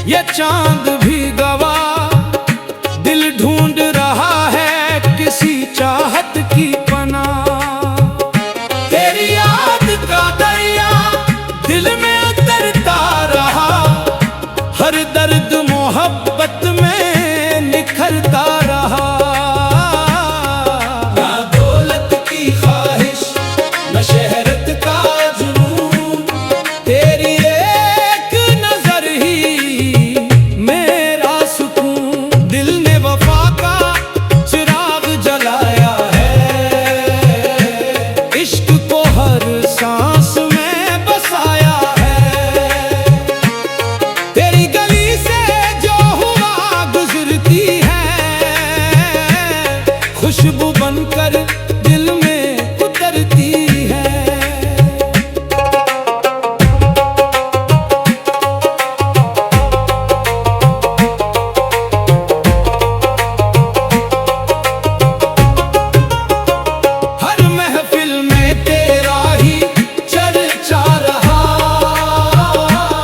ये चांद भी गवाह दिल ढूंढ रहा है किसी चाहत की पनाह। तेरी याद का दरिया दिल में उतरता रहा, हर दर्द मोहब्बत में निखरता रहा। ना दौलत की ख्वाहिश न शहरत का जुनून, तेरी एक नजर ही मेरा सुकून। दिल ने वफा का चिराग जलाया है, इश्क को हर सांस में बसाया है। तेरी गली से जो हुआ गुजरती है, खुशबू बनकर दिल में उतरती है। हर महफिल में तेरा ही चर्चा रहा,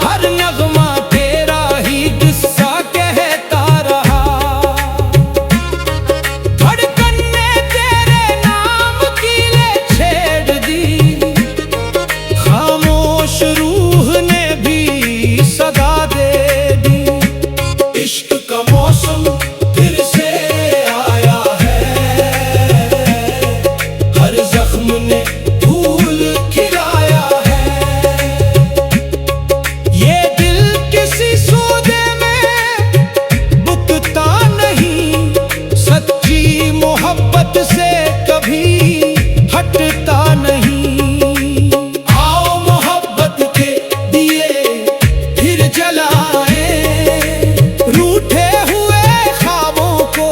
हर नगमा तेरा ही किस्सा कहता रहा। धड़कन ने तेरे नाम की ले छेड़ दी, खामोश रूह ने भी सदा दे दी। इश्क का मौसम फिर से आया है, हर जख्म ने फूल खिलाया है। ये दिल किसी सौदे में बुकता नहीं, सच्ची मोहब्बत से कभी हटता नहीं। आओ मोहब्बत के दिए फिर जलाएं, रूठे हुए ख्वाबों को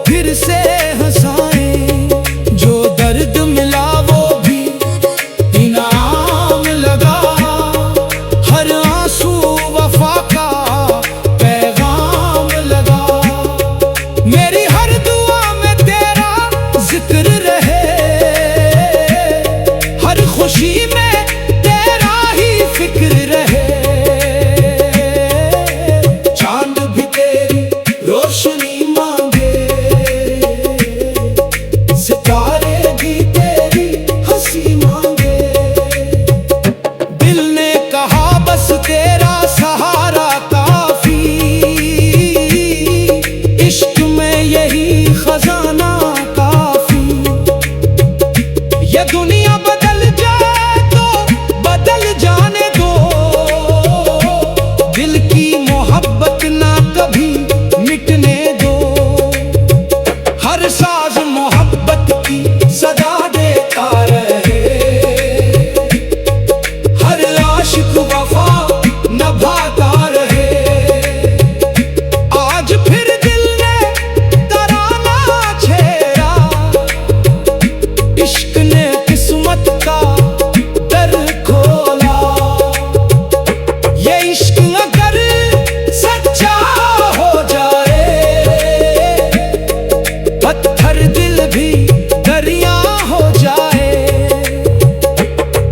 फिर से हंसाएं। जो दर्द मिला वो भी इनाम लगा, हर आंसू वफा का पैगाम लगा। मेरी हर दुआ में तेरा जिक्र रहे, हर खुशी में तेरा ही फिक्र रहे। चांद भी तेरी रोशनी मांगे, सितारे भी तेरी हंसी मांगे। दिल ने कहा बस तेरा सहारा काफी, इश्क में यही खजाना काफी। ये दुनिया बदल जाए तो बदल जाने दो, दिल की मोहब्बत ना कभी मिटने दो। हर साज मोहब्बत की सदा देता रहे, हर आशिक वफा निभाता रहे। आज फिर दिल ने तराना छेड़ा, इश्क ने किस्मत का दर खोला। ये इश्क अगर सच्चा हो जाए, पत्थर दिल भी दरिया हो जाए।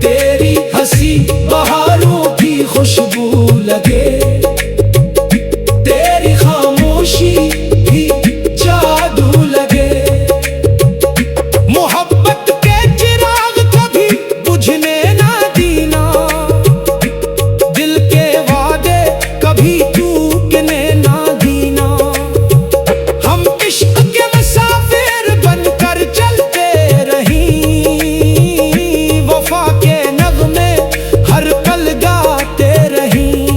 तेरी हंसी बहारों की खुशबू लगे, तेरी खामोशी भी जादू लगे। मोहब्बत के चिराग कभी बुझने ना दीना, दिल के वादे कभी टूटने ना दीना। हम इश्क के मुसाफिर बनकर चलते रहीं, वफा के नगमे हर पल गाते रहीं।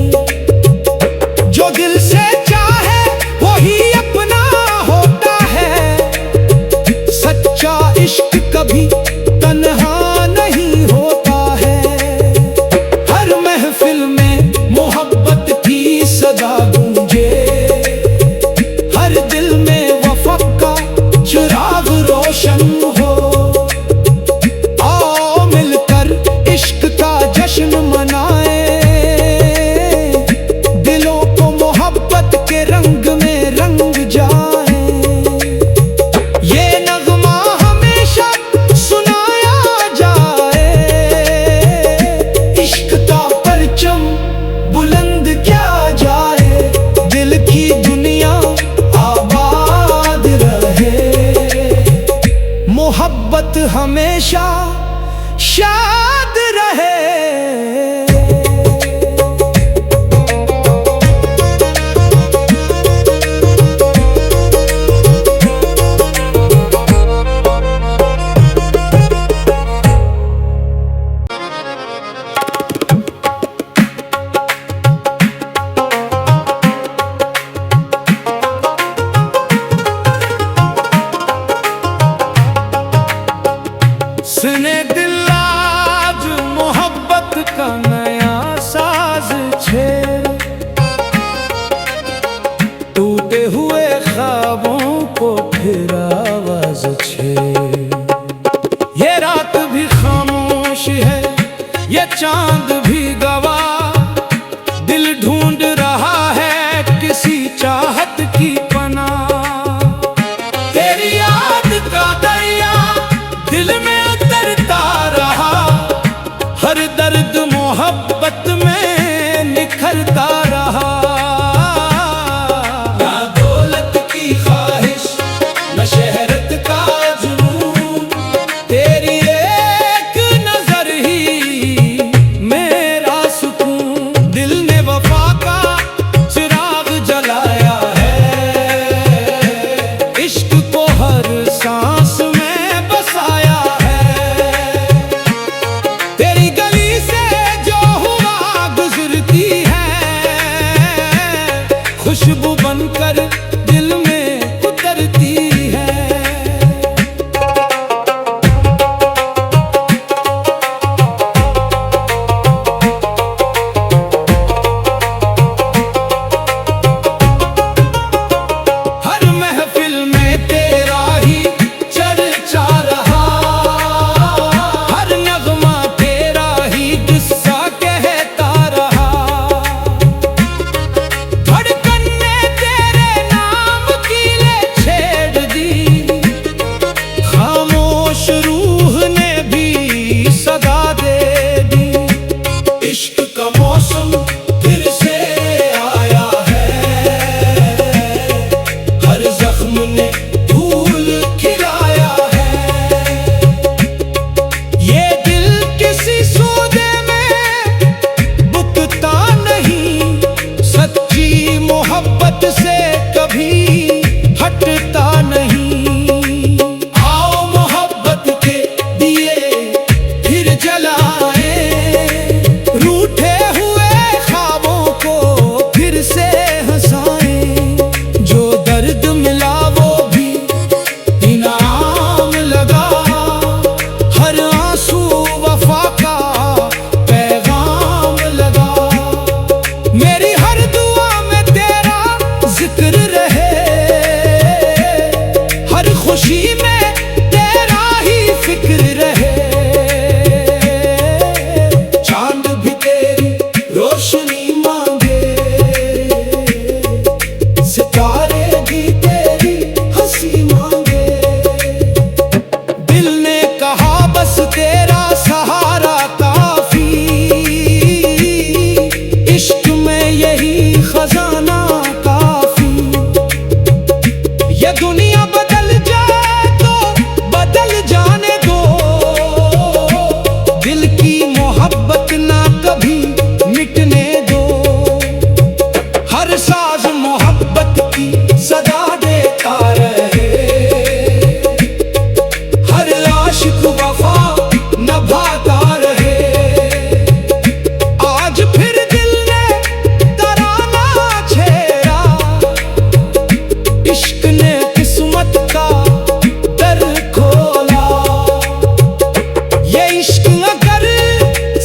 जो दिल से चाहे वही अपना होता है, सच्चा इश्क कभी तन्हा नहीं होता है। हर महफिल में मोहब्बत की सदा गूंजे, हर दिल में वफा का चिराग रोशन हो। आओ मिलकर इश्क का जश्न मनाएं, दिलों को मोहब्बत हमेशा शाद रहे। सुने दिल आज मोहब्बत का नया साज छे, टूटे हुए ख्वाबों को फिर आवाज छे। ये रात भी खामोश है, ये चांद भी गवाह, दिल ढूंढ रहा है किसी चाहत की पनाह। तेरी याद का दरिया दिल में उतरता रहा, हर दर्द मोहब्बत में निखरता रहा। ना दौलत की ख्वाहिश न शहरत का जुनून, तेरी एक नजर ही मेरा सुकून। दिल ने वफा का चिराग जलाया है, इश्क को हर सांस में बसाया है। तेरी गली से जो हुआ गुजरती है, खुशबू बनकर दिल में उतरती है। हर महफिल में तेरा ही चर्चा रहा, हर नगमा तेरा ही किस्सा कहता रहा। धड़कन ने तेरे नाम की ले छेड़ दी, खामोश रूह ने भी सदा दे दी। इश्क का मौसम फिर से आया है, हर जख्म ने फूल खिलाया है। ये दिल किसी सौदे में बुकता नहीं, सच्ची मोहब्बत से कभी हटता नहीं। आओ मोहब्बत के दिए फिर जलाएं, रूठे हुए ख्वाबों को फिर से हंसाएं। जो दर्द मिला वो भी इनाम लगा, हर आंसू वफा का पैगाम लगा। मेरी हर दुआ में तेरा जिक्र रहे, हर खुशी में तेरा ही फिक्र रहे। चांद भी तेरी रोशनी मांगे, सितारे भी तेरी हंसी मांगे। दिल ने कहा बस तेरा सहारा काफी, इश्क में यही खजाना काफी। ये दुनिया बदल जाए तो बदल जाने दो, दिल की मोहब्बत ना कभी मिटने दो। हर साज मोहब्बत की सदा देता रहे, हर आशिक वफा निभाता रहे। आज फिर दिल ने तराना छेड़ा, इश्क ने किस्मत का दर खोला। ये इश्क अगर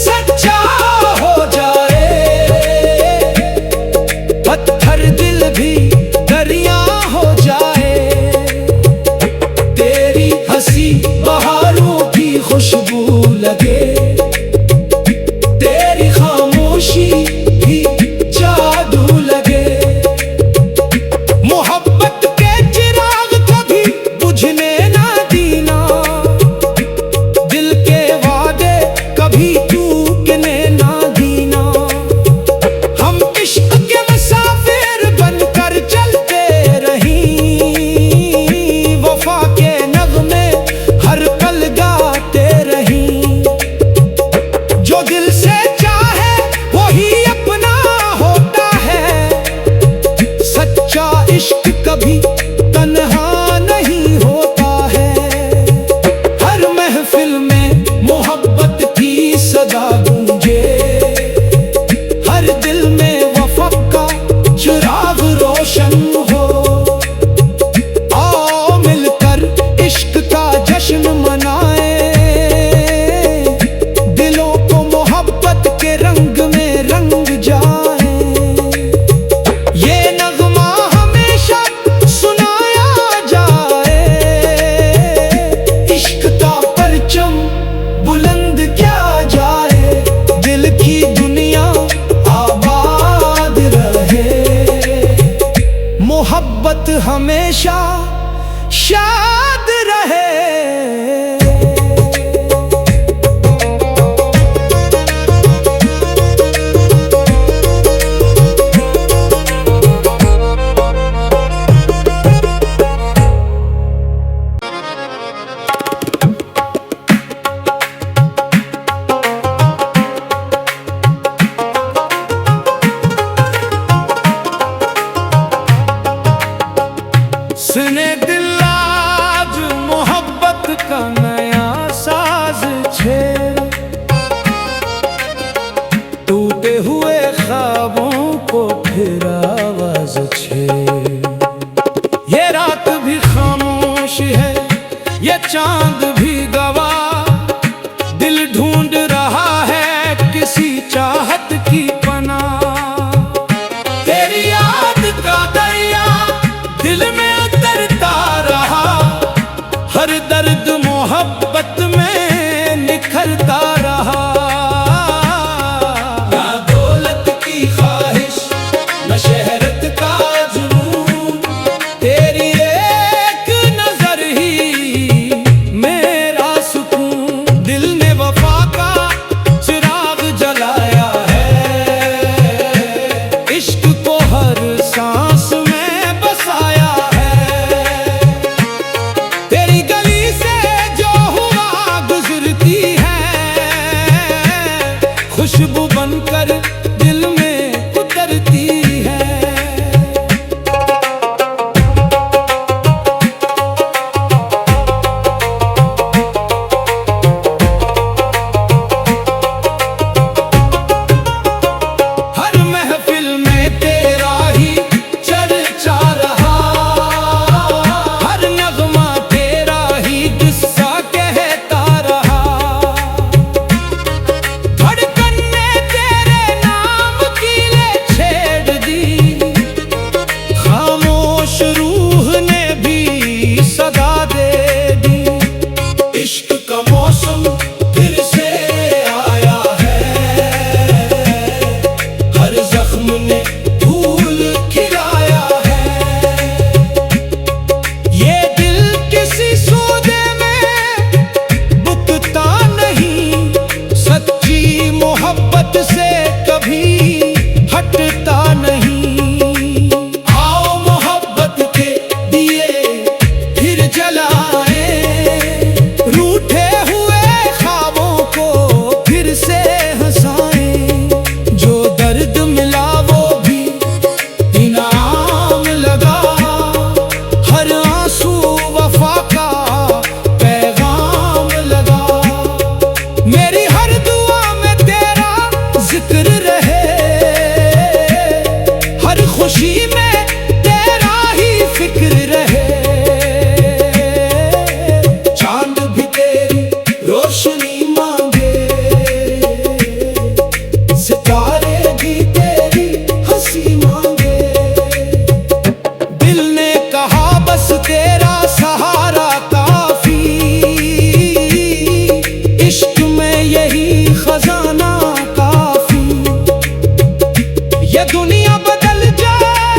सच्चा हो जाए, पत्थर हमेशा शाद रहे। सुने दिल आज मोहब्बत का नया साज छेड़, टूटे हुए ख्वाबों को फिर आवाज छेड़। ये रात भी खामोश है, ये चांद भी गवाह, दिल ढूंढ रहा है किसी चाहत की पनाह। तेरी याद का दरिया दिल में उतरता रहा, हर दर्द मोहब्बत में निखरता रहा। ना दौलत की ख्वाहिश, न शहरत का जुनून, तेरी एक नजर ही मेरा सुकून। दिल ने वफा का चिराग जलाया है, इश्क को हर सांस में बसाया है। तेरी गली से जो हुआ गुजरती है, खुशबू बनकर दिल में उतरती है। हर महफिल में तेरा ही चर्चा रहा, हर नगमा तेरा ही किस्सा कहता रहा। धड़कन ने तेरे नाम की ले छेड़ दी, खामोश रूह ने भी सदा दे दी। इश्क का मौसम फिर से आया है, हर जख्म ने फूल खिलाया है। ये दिल किसी सौदे में बुकता नहीं, सच्ची मोहब्बत से कभी हटता नहीं। आओ मोहब्बत के दिए फिर जलाएं, रूठे हुए ख्वाबों को फिर से हंसाएं। जो दर्द मिला वो भी इनाम लगा, हर आंसू वफा का पैगाम लगा। मेरी हर दुआ में तेरा जिक्र रहे, हर खुशी में तेरा ही फिक्र रहे। चांद भी तेरी रोशनी मांगे, सितारे भी तेरी हंसी मांगे। दिल ने कहा बस तेरा सहारा काफी, इश्क में यही खजाना काफी। ये दुनिया बदल जाए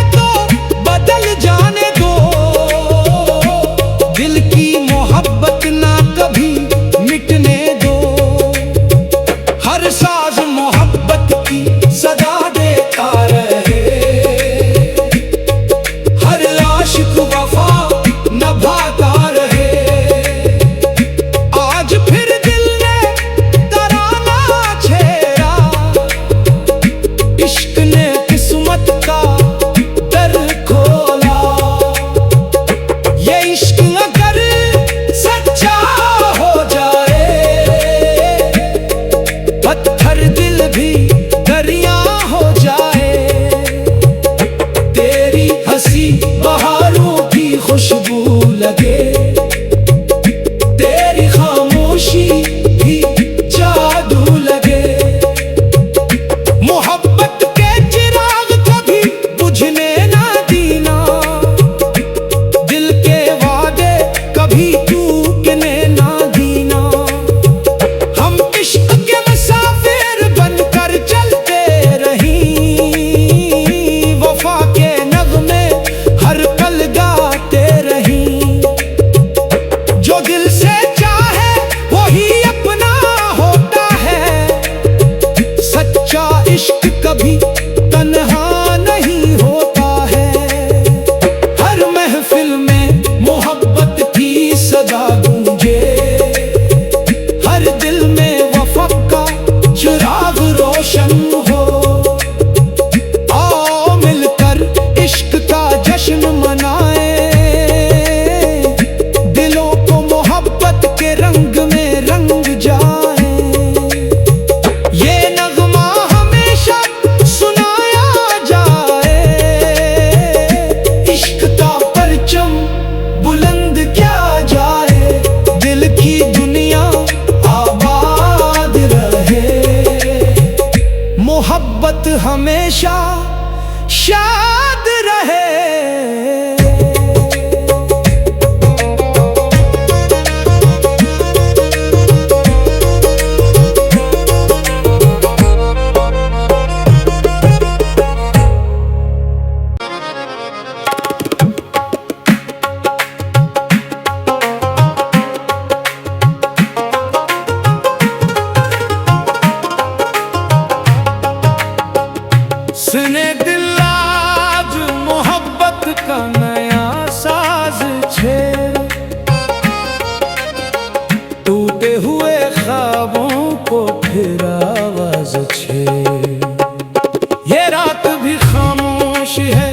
है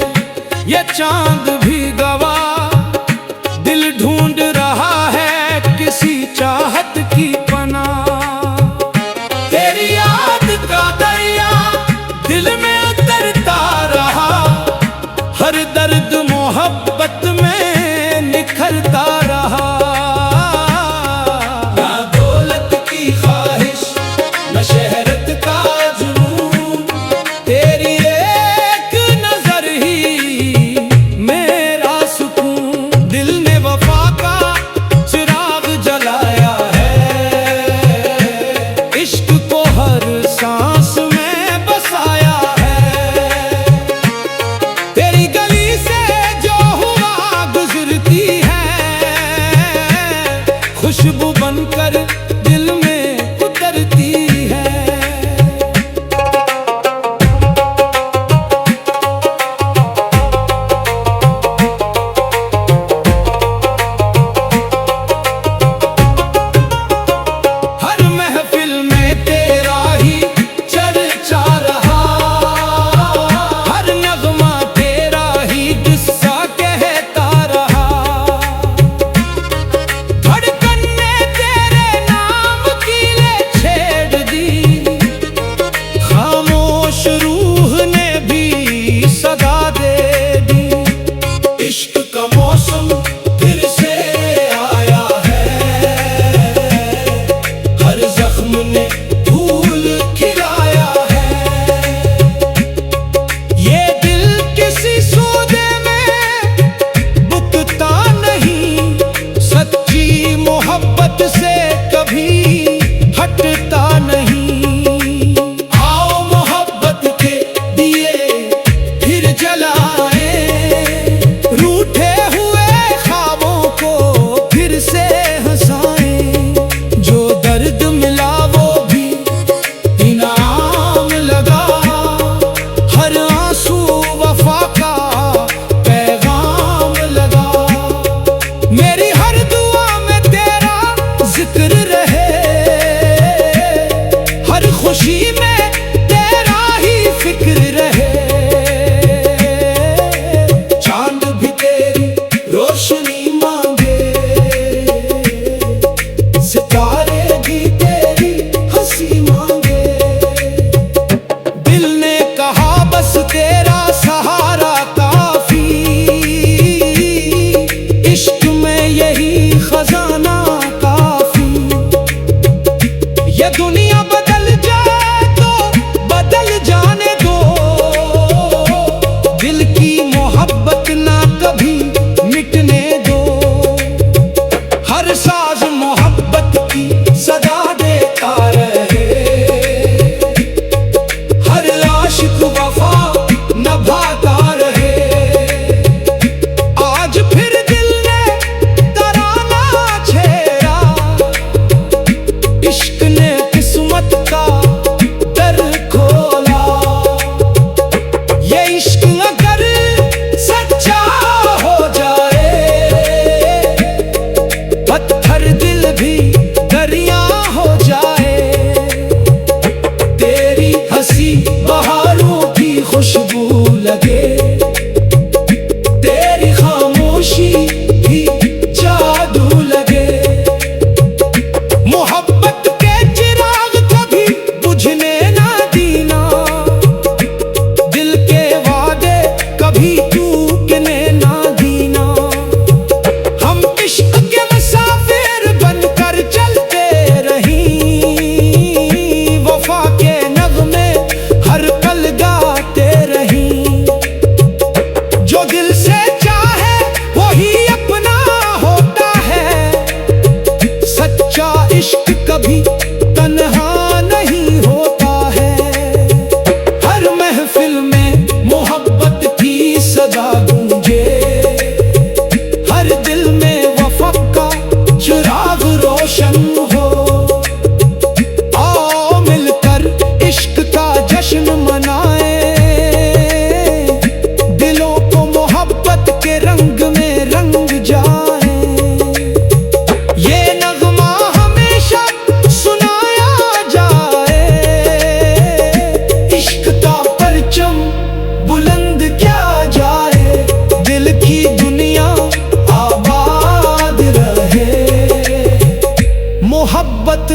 ये चांद भी गवाह, दिल ढूंढ रहा है किसी चाहत की पनाह। तेरी याद का दरिया दिल में उतरता रहा, हर दर्द मोहब्बत में निखरता रहा। ना दौलत की ख्वाहिश न शहरत का जुनून, तेरी एक नजर ही मेरा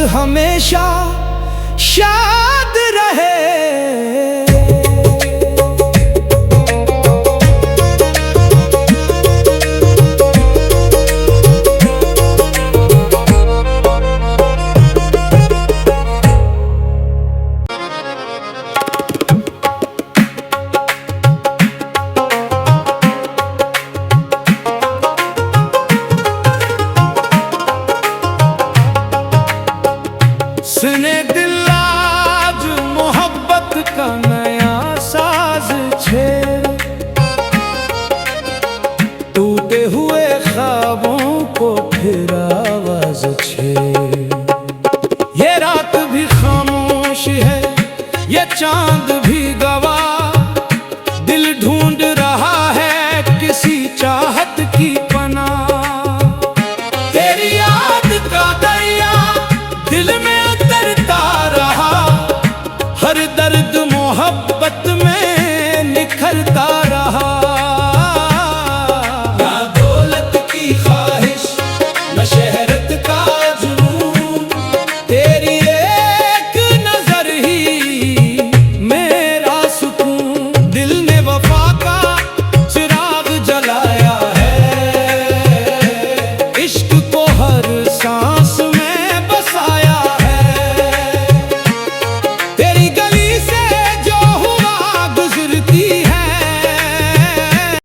हमेशा शाद रहे। सुने दिल आज मोहब्बत का नया साज छे, टूटे हुए ख्वाबों को फिर आवाज छे। ये रात भी खामोश है, ये चांद